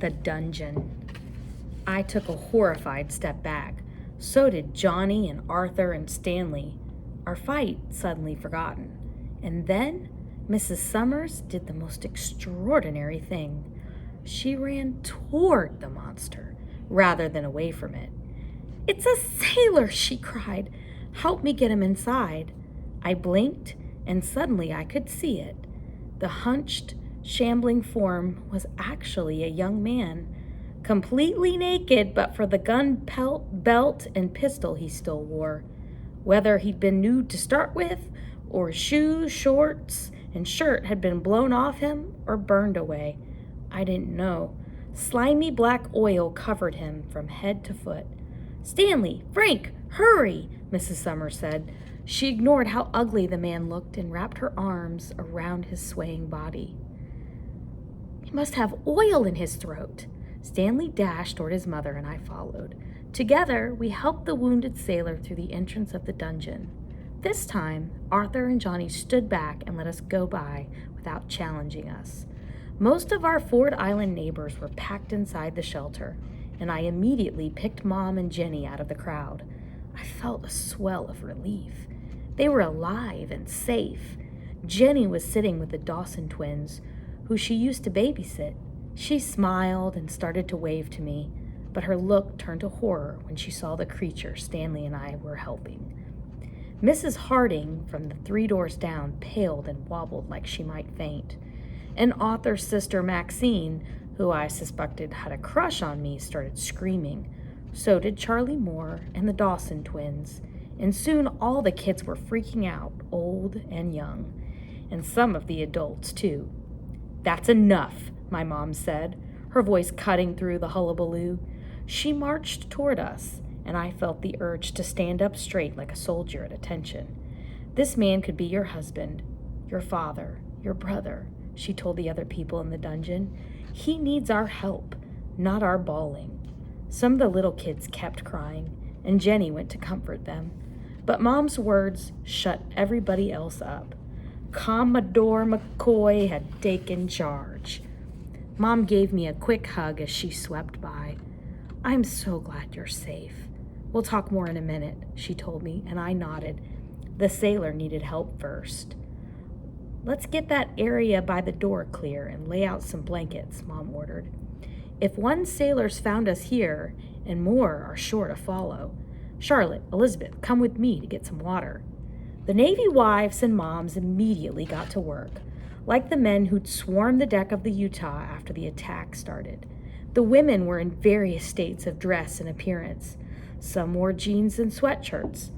The dungeon. I took a horrified step back. So did Johnny and Arthur and Stanley. Our fight suddenly forgotten. And then Mrs. Summers did the most extraordinary thing. She ran toward the monster rather than away from it. "It's a sailor!" she cried. "Help me get him inside." I blinked, and suddenly I could see it. The hunched, shambling form was actually a young man, completely naked but for the gun belt and pistol he still wore. Whether he'd been nude to start with, or his shoes, shorts, and shirt had been blown off him or burned away, I didn't know. Slimy black oil covered him from head to foot. "Stanley, Frank, hurry," Mrs. Summers said. She ignored how ugly the man looked and wrapped her arms around his swaying body. "He must have oil in his throat." Stanley dashed toward his mother and I followed. Together, we helped the wounded sailor through the entrance of the dungeon. This time, Arthur and Johnny stood back and let us go by without challenging us. Most of our Ford Island neighbors were packed inside the shelter, and I immediately picked Mom and Jenny out of the crowd. I felt a swell of relief. They were alive and safe. Jenny was sitting with the Dawson twins, who she used to babysit. She smiled and started to wave to me, but her look turned to horror when she saw the creature Stanley and I were helping. Mrs. Harding, from the 3 doors down, paled and wobbled like she might faint. And Arthur's sister Maxine, who I suspected had a crush on me, started screaming. So did Charlie Moore and the Dawson twins, and soon all the kids were freaking out, old and young, and some of the adults too. "That's enough," my mom said, her voice cutting through the hullabaloo. She marched toward us, and I felt the urge to stand up straight like a soldier at attention. "This man could be your husband, your father, your brother," she told the other people in the dungeon. "He needs our help, not our bawling." Some of the little kids kept crying, and Jenny went to comfort them. But Mom's words shut everybody else up. Commodore McCoy had taken charge. Mom gave me a quick hug as she swept by. "I'm so glad you're safe. We'll talk more in a minute," she told me, and I nodded. The sailor needed help first. "Let's get that area by the door clear and lay out some blankets," Mom ordered. "If one sailor's found us here, and more are sure to follow. Charlotte, Elizabeth, come with me to get some water." The Navy wives and moms immediately got to work, like the men who'd swarmed the deck of the Utah after the attack started. The women were in various states of dress and appearance. Some wore jeans and sweatshirts.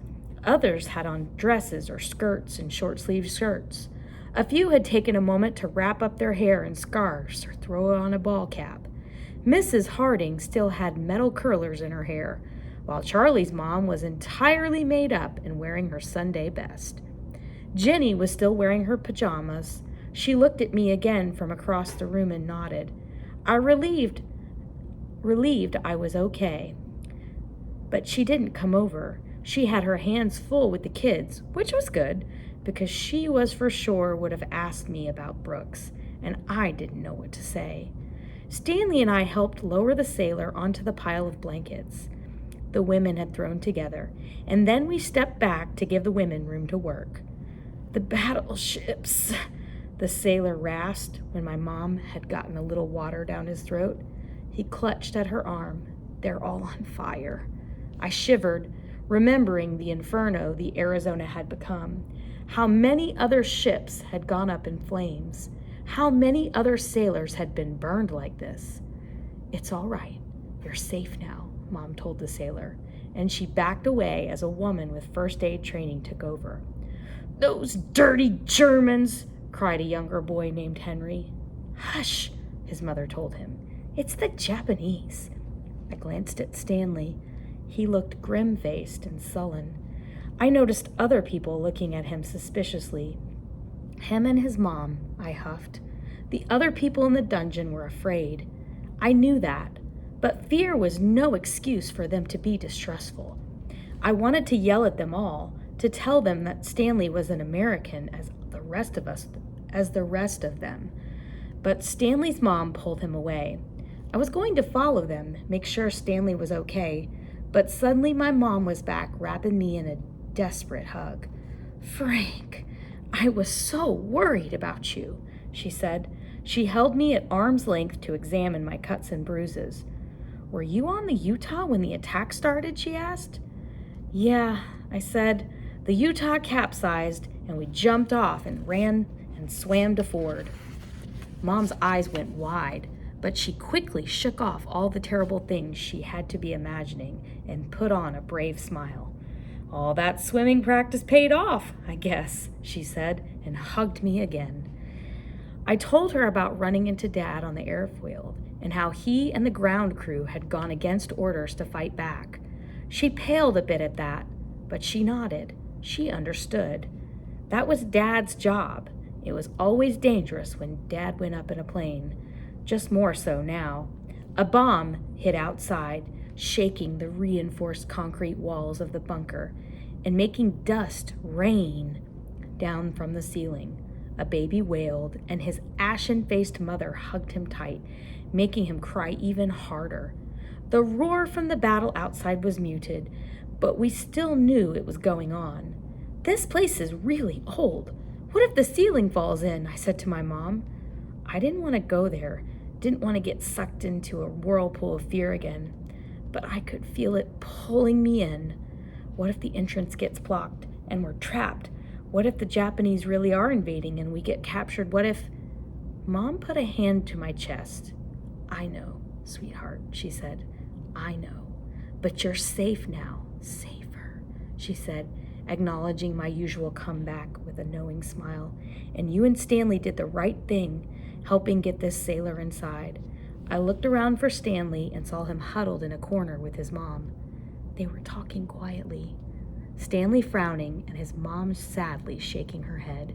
Others had on dresses or skirts and short-sleeved shirts. A few had taken a moment to wrap up their hair in scarves or throw on a ball cap. Mrs. Harding still had metal curlers in her hair, while Charlie's mom was entirely made up and wearing her Sunday best. Jenny was still wearing her pajamas. She looked at me again from across the room and nodded. I relieved I was okay. But she didn't come over. She had her hands full with the kids, which was good, because she was for sure would have asked me about Brooks, and I didn't know what to say. Stanley and I helped lower the sailor onto the pile of blankets the women had thrown together, and then we stepped back to give the women room to work. "The battleships," the sailor rasped when my mom had gotten a little water down his throat. He clutched at her arm. "They're all on fire." I shivered, remembering the inferno the Arizona had become. How many other ships had gone up in flames. How many other sailors had been burned like this. "It's all right. You're safe now," Mom told the sailor, and she backed away as a woman with first aid training took over. "Those dirty Germans!" cried a younger boy named Henry. "Hush," his mother told him. "It's the Japanese." I glanced at Stanley. He looked grim-faced and sullen. I noticed other people looking at him suspiciously. "Him and his mom," I huffed. The other people in the dungeon were afraid. I knew that, but fear was no excuse for them to be distrustful. I wanted to yell at them all, to tell them that Stanley was an American as the rest of them. But Stanley's mom pulled him away. I was going to follow them, make sure Stanley was okay, but suddenly my mom was back, wrapping me in a desperate hug. "Frank, I was so worried about you," she said. She held me at arm's length to examine my cuts and bruises. "Were you on the Utah when the attack started?" she asked. "Yeah," I said. "The Utah capsized, and we jumped off and ran and swam to Ford." Mom's eyes went wide, but she quickly shook off all the terrible things she had to be imagining and put on a brave smile. "All that swimming practice paid off, I guess," she said, and hugged me again. I told her about running into Dad on the airfield and how he and the ground crew had gone against orders to fight back. She paled a bit at that, but she nodded. She understood. That was Dad's job. It was always dangerous when Dad went up in a plane, just more so now. A bomb hit outside, shaking the reinforced concrete walls of the bunker and making dust rain down from the ceiling. A baby wailed, and his ashen-faced mother hugged him tight, making him cry even harder. The roar from the battle outside was muted, but we still knew it was going on. "This place is really old. What if the ceiling falls in?" I said to my mom. I didn't want to go there, didn't want to get sucked into a whirlpool of fear again, but I could feel it pulling me in. What if the entrance gets blocked and we're trapped? What if the Japanese really are invading and we get captured? What if... Mom put a hand to my chest. "I know, sweetheart," she said. "I know. But you're safe now. Safer," she said, acknowledging my usual comeback with a knowing smile. "And you and Stanley did the right thing, helping get this sailor inside." I looked around for Stanley and saw him huddled in a corner with his mom. They were talking quietly. Stanley frowning and his mom sadly shaking her head.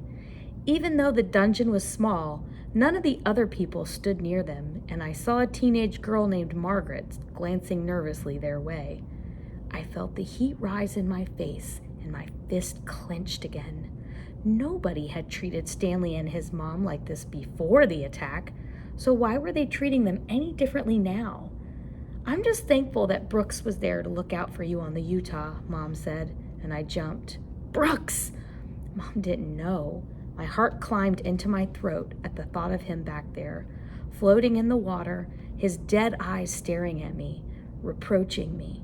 Even though the dungeon was small, none of the other people stood near them, and I saw a teenage girl named Margaret glancing nervously their way. I felt the heat rise in my face, and my fist clenched again. Nobody had treated Stanley and his mom like this before the attack, so why were they treating them any differently now? "I'm just thankful that Brooks was there to look out for you on the Utah," Mom said, and I jumped. "Brooks!" Mom didn't know. My heart climbed into my throat at the thought of him back there, floating in the water, his dead eyes staring at me, reproaching me.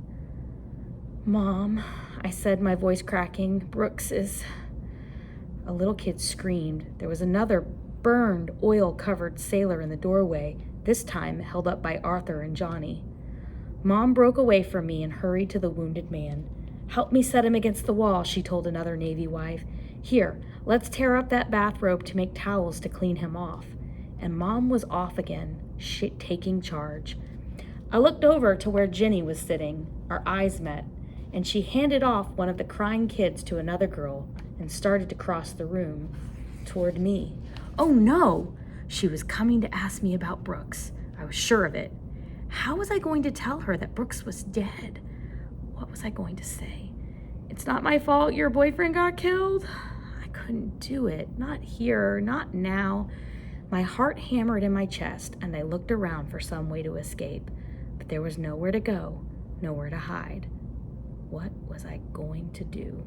"Mom," I said, my voice cracking, "Brooks is..." A little kid screamed. There was another burned, oil-covered sailor in the doorway, this time held up by Arthur and Johnny. Mom broke away from me and hurried to the wounded man. "Help me set him against the wall," she told another Navy wife. "Here, let's tear up that bathrobe to make towels to clean him off." And Mom was off again, taking charge. I looked over to where Jenny was sitting. Our eyes met, and she handed off one of the crying kids to another girl and started to cross the room toward me. Oh no! She was coming to ask me about Brooks. I was sure of it. How was I going to tell her that Brooks was dead? What was I going to say? "It's not my fault your boyfriend got killed?" I couldn't do it. Not here, not now. My heart hammered in my chest, and I looked around for some way to escape. But there was nowhere to go, nowhere to hide. What was I going to do?